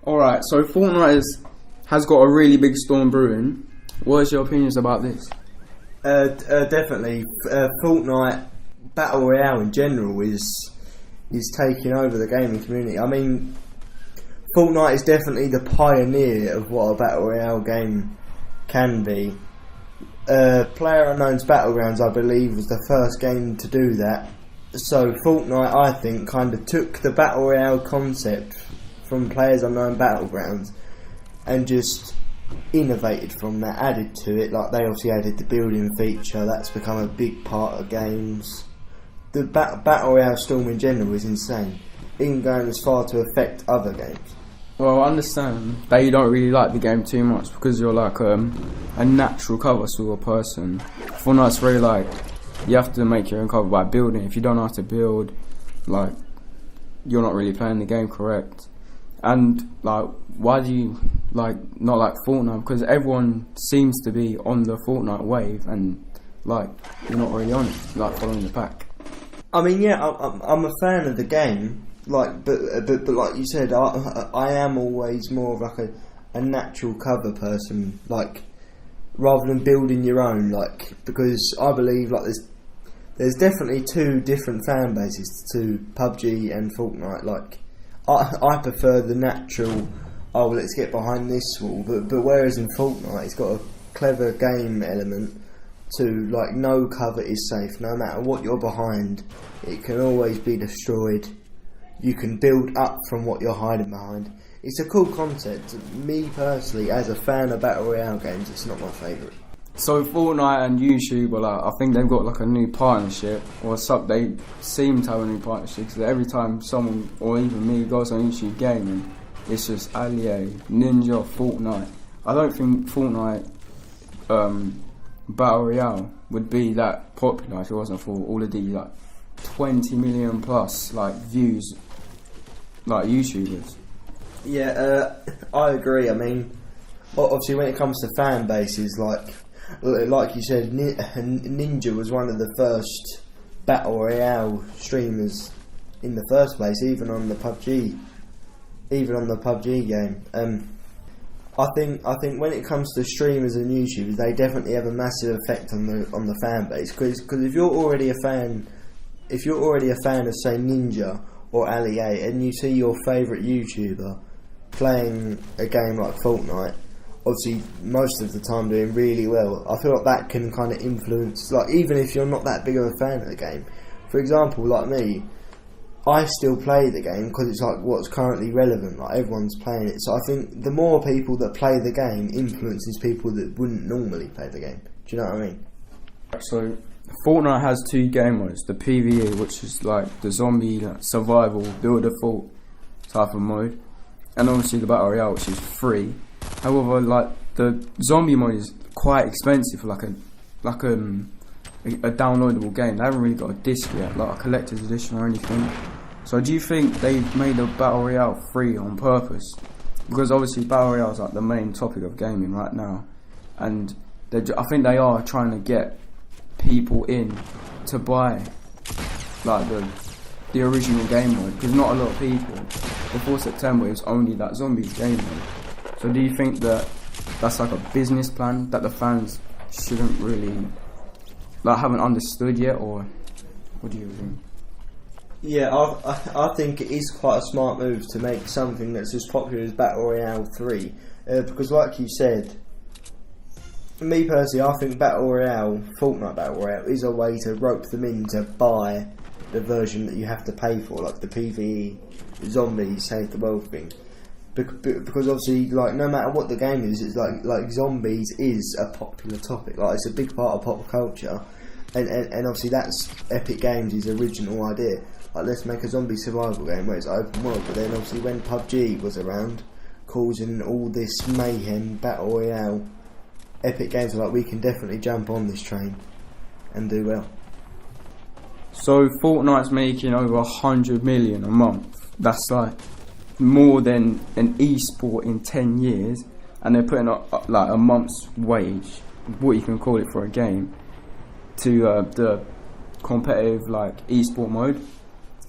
Alright, so Fortnite has got a really big storm brewing. What is your opinions about this? Definitely. Fortnite Battle Royale in general is taking over the gaming community. I mean, Fortnite is definitely the pioneer of what a Battle Royale game can be. PlayerUnknown's Battlegrounds, I believe, was the first game to do that. So Fortnite, I think, kind of took the Battle Royale concept from PlayerUnknown Battlegrounds and just innovated from that, added to it. Like, they obviously added the building feature, that's become a big part of games. The Battle Royale Storm in general is insane, even going as far to affect other games. Well, I understand that you don't really like the game too much because you're like a natural cover sort of person. Fortnite's very like, you have to make your own cover by building. If you don't know how to build, like, you're not really playing the game correct. And like, why do you like not like Fortnite? Because everyone seems to be on the Fortnite wave, and like, you're not really on it, like following the pack. I mean, yeah, I'm a fan of the game. Like, but like you said, I am always more of like a natural cover person, like, rather than building your own, like, because I believe like there's definitely two different fan bases to PUBG and Fortnite. Like, I prefer the natural, oh, well, let's get behind this wall, but whereas in Fortnite it's got a clever game element to, like, no cover is safe, no matter what you're behind, it can always be destroyed. You can build up from what you're hiding behind. It's a cool concept. Me personally, as a fan of Battle Royale games, it's not my favourite. So Fortnite and YouTube are like, I think they've got like a new partnership, or they seem to have a new partnership, because every time someone, or even me, goes on YouTube gaming, it's just Allier, Ninja, Fortnite. I don't think Fortnite Battle Royale would be that popular if it wasn't for all of the like 20 million plus like views like YouTubers. Yeah, I agree. I mean, obviously when it comes to fan bases, like you said, Ninja was one of the first Battle Royale streamers in the first place, even on the PUBG game. I think when it comes to streamers and YouTubers, they definitely have a massive effect on the fan base. Because if you're already a fan of, say, Ninja or Allier, and you see your favourite YouTuber playing a game like Fortnite, obviously most of the time doing really well, I feel like that can kind of influence, like, even if you're not that big of a fan of the game. For example, like me, I still play the game because it's like what's currently relevant, like everyone's playing it. So I think the more people that play the game influences people that wouldn't normally play the game. Do you know what I mean? So Fortnite has two game modes: the PvE, which is like the zombie survival build default type of mode, and obviously the Battle Royale, which is free. However, like, the zombie mode is quite expensive for like a downloadable game. They haven't really got a disc yet, like a collector's edition or anything. So do you think they've made a Battle Royale free on purpose? Because obviously Battle Royale is like the main topic of gaming right now, and I think they are trying to get people in to buy like the original game mode, because not a lot of people before September, it was only that zombies game mode. So do you think that that's like a business plan that the fans shouldn't really, like, haven't understood yet, or what do you think? Yeah, I think it is quite a smart move to make something that's as popular as Battle Royale 3, because like you said, me personally, I think Fortnite Battle Royale is a way to rope them in to buy the version that you have to pay for, like the PvE, zombies, save the world thing. Because obviously, like, no matter what the game is, it's like zombies is a popular topic. Like, it's a big part of pop culture, and obviously that's Epic Games' original idea. Like, let's make a zombie survival game where it's open world. But then obviously when PUBG was around, causing all this mayhem, Battle Royale, Epic Games were like, we can definitely jump on this train and do well. So Fortnite's making over 100 million a month. That's like more than an esport in 10 years, and they're putting up like a month's wage, what you can call it for a game, to the competitive like esport mode.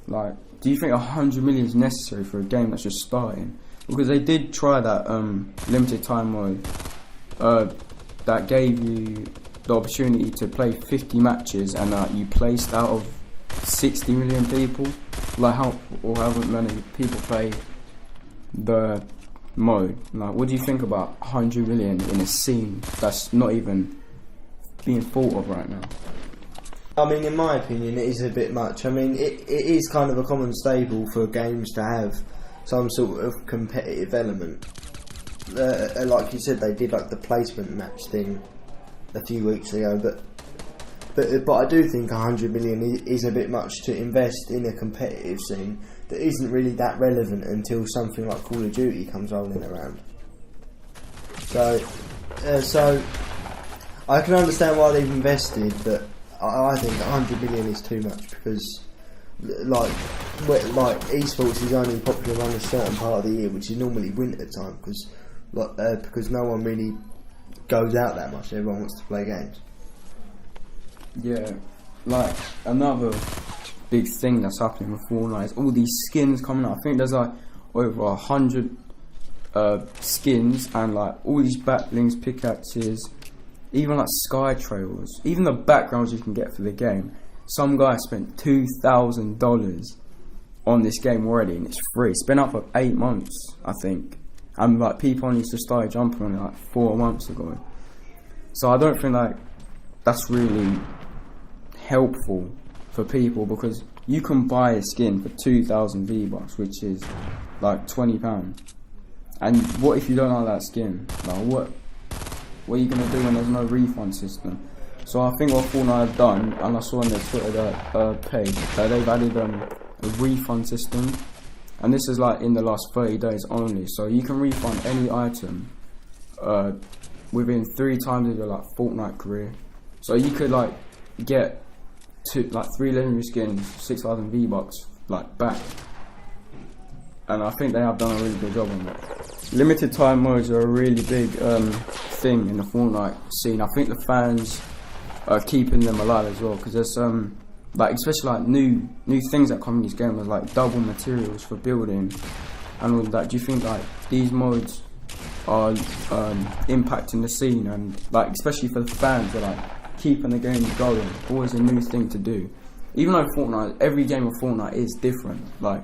Like, do you think 100 million is necessary for a game that's just starting? because they did try that limited time mode that gave you the opportunity to play 50 matches, and you placed out of 60 million people, like however many people play the mode. Like, what do you think about 100 million in a scene that's not even being thought of right now? I mean, in my opinion, it is a bit much. I mean, it is kind of a common staple for games to have some sort of competitive element. Like you said, they did like the placement match thing a few weeks ago, but I do think 100 million is a bit much to invest in a competitive scene that isn't really that relevant until something like Call of Duty comes rolling around. So I can understand why they've invested, but I think 100 million is too much, because like esports is only popular around a certain part of the year, which is normally winter time, because no one really goes out that much. Everyone wants to play games. Yeah, like another big thing that's happening with Fortnite is all these skins coming out. I think there's like over 100 skins, and like all these backblings, pickaxes, even like sky trails, even the backgrounds you can get for the game. Some guy spent $2,000 on this game already, and it's free. It's been up for 8 months, I think, and like people only just started jumping on it like 4 months ago. So I don't think like that's really helpful for people, because you can buy a skin for 2,000 V-Bucks, which is like £20. And what if you don't like that skin? Like what are you going to do when there's no refund system? So I think what Fortnite have done, and I saw on their Twitter page, that they've added a refund system, and this is like in the last 30 days only. So you can refund any item within 3 times of your like Fortnite career. So you could like get 3 legendary skins, 6,000 V-Bucks like back, and I think they have done a really good job on that. Limited time modes are a really big thing in the Fortnite scene. I think the fans are keeping them alive as well, because there's like especially like new things that come in these games, like double materials for building and all that. Do you think like these modes are impacting the scene, and like especially for the fans, they're like keeping the game going, always a new thing to do? Even though Fortnite, every game of Fortnite is different, like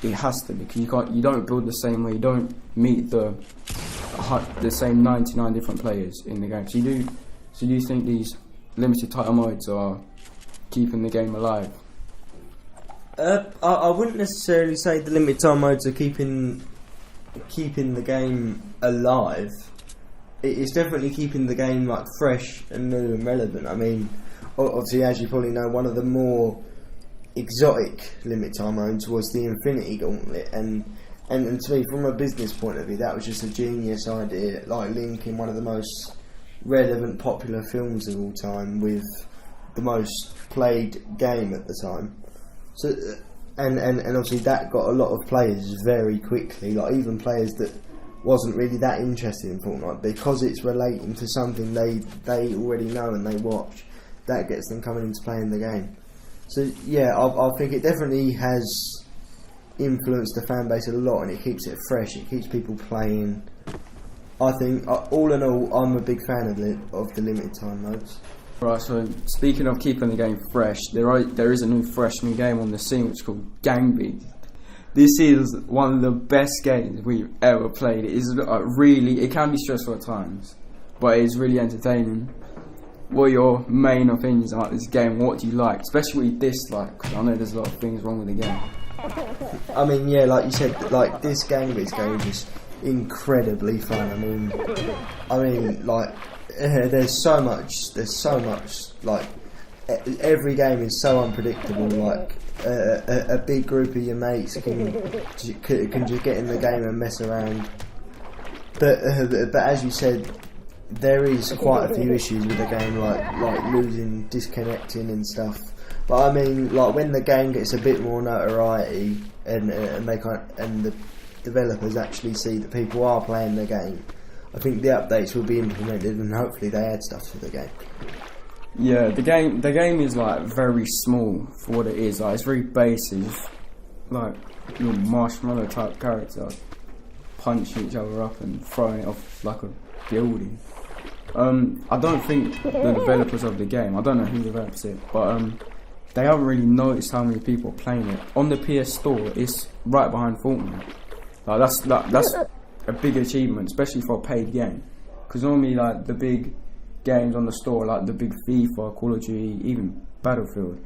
it has to be, because you don't build the same way, you don't meet the same 99 different players in the game. So do you think these limited time modes are keeping the game alive? I wouldn't necessarily say the limited time modes are keeping the game alive. It's definitely keeping the game like fresh and new and relevant. I mean, obviously, as you probably know, one of the more exotic limited time modes was the Infinity Gauntlet, and to me, from a business point of view, that was just a genius idea, like linking one of the most relevant popular films of all time with the most played game at the time. So and obviously that got a lot of players very quickly, like even players that wasn't really that interested in Fortnite, because it's relating to something they already know and they watch. That gets them coming into playing the game. So yeah, I think it definitely has influenced the fan base a lot, and it keeps it fresh. It keeps people playing. I think all in all, I'm a big fan of the limited time modes. Right, so speaking of keeping the game fresh, there is a new game on the scene which is called Gang Beat. This is one of the best games we've ever played. It is it can be stressful at times, but it's really entertaining. What are your main opinions about this game? What do you like, especially what you dislike? Because I know there's a lot of things wrong with the game. I mean, yeah, like you said, like this Gang Beat game is just incredibly fun. I mean, like there's so much. Like every game is so unpredictable. Like a big group of your mates can just get in the game and mess around. But as you said, there is quite a few issues with the game, like losing, disconnecting and stuff. But I mean, like when the game gets a bit more notoriety and the developers actually see that people are playing the game, I think the updates will be implemented and hopefully they add stuff to the game. Yeah, the game is like very small for what it is. Like it's very basic. Like little marshmallow type character punching each other up and throwing it off like a building. I don't think the developers of the game, I don't know who develops it, but they haven't really noticed how many people are playing it. On the PS Store, it's right behind Fortnite. Like that's a big achievement, especially for a paid game. Because normally, like, the big games on the store, like the big FIFA, Call of Duty, even Battlefield.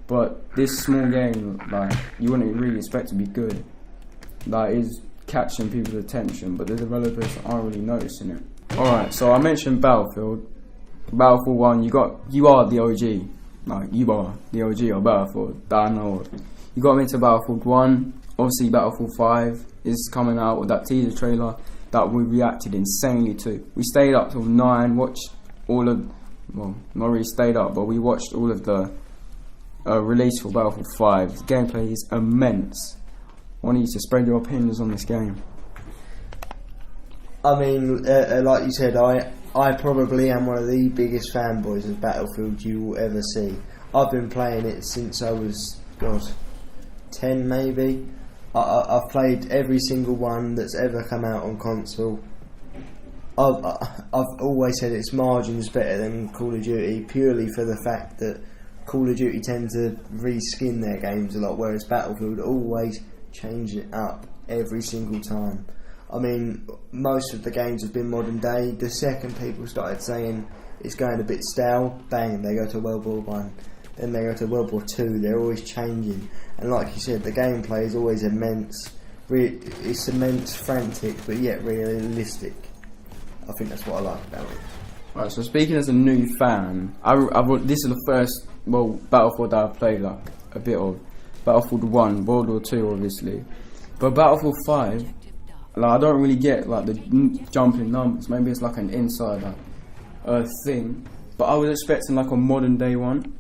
But this small game, like, you wouldn't really expect to be good. Like, is catching people's attention, but the developers aren't really noticing it. Alright, so I mentioned Battlefield 1, you are the OG. Like, you are the OG of Battlefield that I know of. You got me into Battlefield 1, obviously Battlefield 5 is coming out with that teaser trailer that we reacted insanely to. We stayed up till 9, watched all of, well, not really stayed up, but we watched all of the release for Battlefield 5. The gameplay is immense. I want you to spread your opinions on this game. I mean, like you said, I probably am one of the biggest fanboys of Battlefield you will ever see. I've been playing it since I was, 10 maybe. I've played every single one that's ever come out on console. I've always said it's margins better than Call of Duty, purely for the fact that Call of Duty tend to reskin their games a lot, whereas Battlefield always change it up every single time. I mean, most of the games have been modern day. The second people started saying it's going a bit stale, bang, they go to World War One. Then they go to World War Two. They're always changing, and like you said, the gameplay is always immense. It's immense, frantic, but yet realistic. I think that's what I like about it. Right. So speaking as a new fan, this is the first Battlefield that I've played like a bit of. Battlefield 1, World War 2 obviously, but Battlefield 5, like, I don't really get like the jumping numbers. Maybe it's like an insider thing, but I was expecting like a modern day one.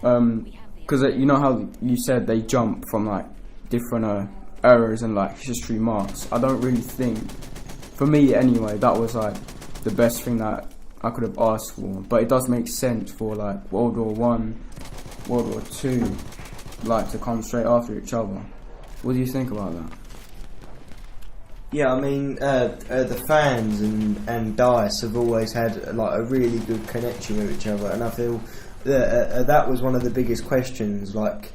Because you know how you said they jump from like different eras and like history marks. I don't really think, for me anyway, that was like the best thing that I could have asked for. But it does make sense for like World War 1, World War 2, like to come straight after each other. What do you think about that? Yeah, I mean, the fans and DICE have always had like a really good connection with each other, and I feel that was one of the biggest questions. Like,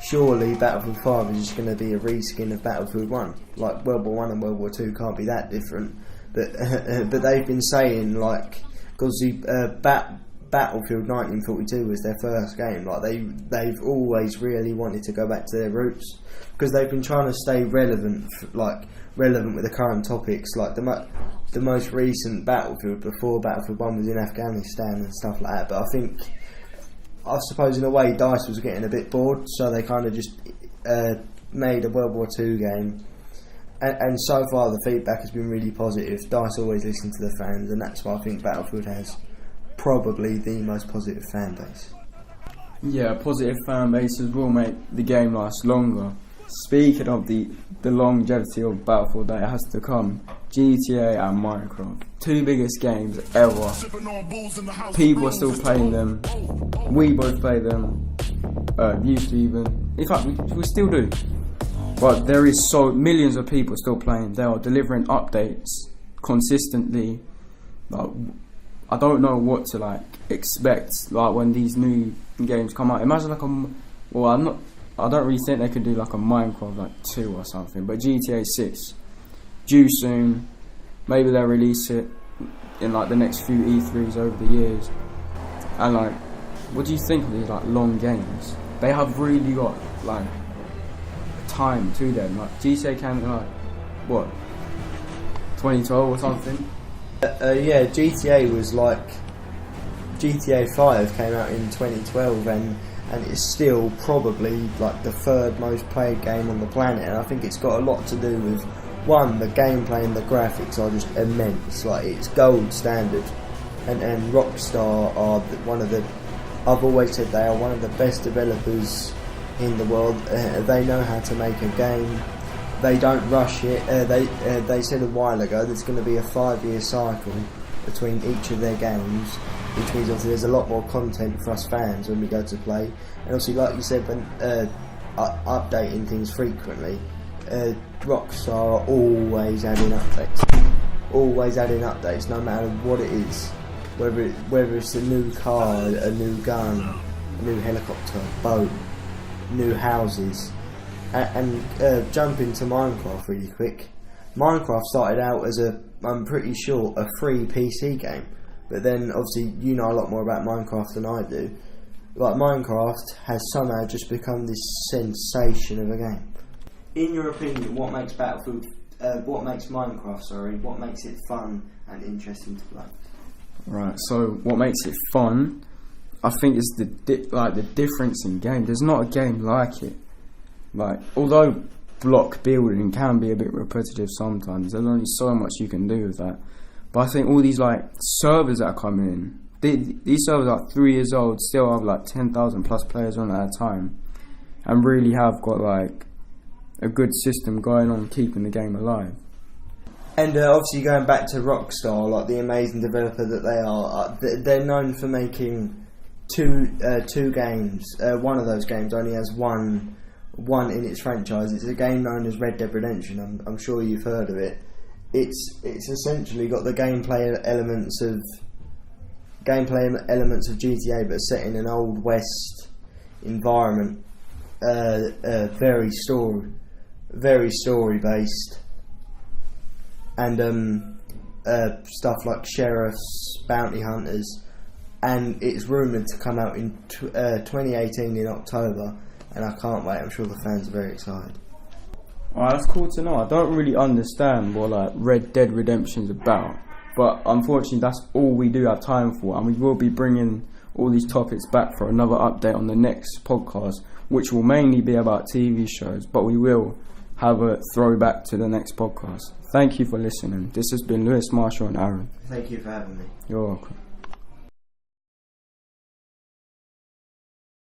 surely Battlefield 5 is just going to be a reskin of Battlefield 1. Like, World War 1 and World War 2 can't be that different. But they've been saying, like, because Battlefield 1942 was their first game. Like, they've always really wanted to go back to their roots, because they've been trying to stay relevant with the current topics. Like the most recent Battlefield before Battlefield 1 was in Afghanistan and stuff like that. But I suppose in a way DICE was getting a bit bored, so they kind of just made a World War 2 game. And so far the feedback has been really positive. DICE always listen to the fans, and that's why I think Battlefield has probably the most positive fan base. Yeah, positive fan bases will make the game last longer. Speaking of the longevity of Battlefield that has to come, GTA and Minecraft, two biggest games ever. People are still playing them. We both play them. Used to even. In fact, we still do. But there is millions of people still playing. They are delivering updates consistently. Like, I don't know what to like expect. Like when these new games come out. Imagine like I don't really think they could do like a Minecraft like 2 or something, but GTA 6 due soon. Maybe they'll release it in like the next few E3s over the years. And like, what do you think of these like long games? They have really got like time to them. Like GTA came in like what, 2012 or something? Yeah, GTA was like GTA 5 came out in 2012 and it's still probably like the third most played game on the planet, and I think it's got a lot to do with, one, the gameplay and the graphics are just immense. Like, it's gold standard, and Rockstar are one of the, I've always said they are one of the best developers in the world. They know how to make a game. They don't rush it. They said a while ago there's going to be a 5-year cycle between each of their games, which means obviously there's a lot more content for us fans when we go to play. And obviously, like you said, when updating things frequently. Rockstar are always adding updates, no matter what it is. Whether it's a new car, a new gun, a new helicopter, boat, new houses. And jump into Minecraft really quick. Minecraft started out as I'm pretty sure, a free PC game. But then, obviously, you know a lot more about Minecraft than I do. Like, Minecraft has somehow just become this sensation of a game. In your opinion, what makes Minecraft, what makes it fun and interesting to play? Right, so what makes it fun, I think, is the difference in game. There's not a game like it. Like, although block building can be a bit repetitive sometimes, there's only so much you can do with that. But I think all these servers that are coming in, these servers are 3 years old, still have 10,000 plus players on at a time, and really have got a good system going on keeping the game alive. And obviously going back to Rockstar, the amazing developer that they are, they're known for making two games. One of those games only has one in its franchise. It's a game known as Red Dead Redemption. I'm sure you've heard of it. It's essentially got the gameplay elements of GTA, but set in an old west environment. Very story based, and stuff like sheriffs, bounty hunters, and it's rumoured to come out in 2018 in October, and I can't wait. I'm sure the fans are very excited. Alright, that's cool to know. I don't really understand what Red Dead Redemption's about, but unfortunately that's all we do have time for, and we will be bringing all these topics back for another update on the next podcast, which will mainly be about TV shows, but we will have a throwback to the next podcast. Thank you for listening. This has been Lewis, Marshall and Aaron. Thank you for having me. You're welcome.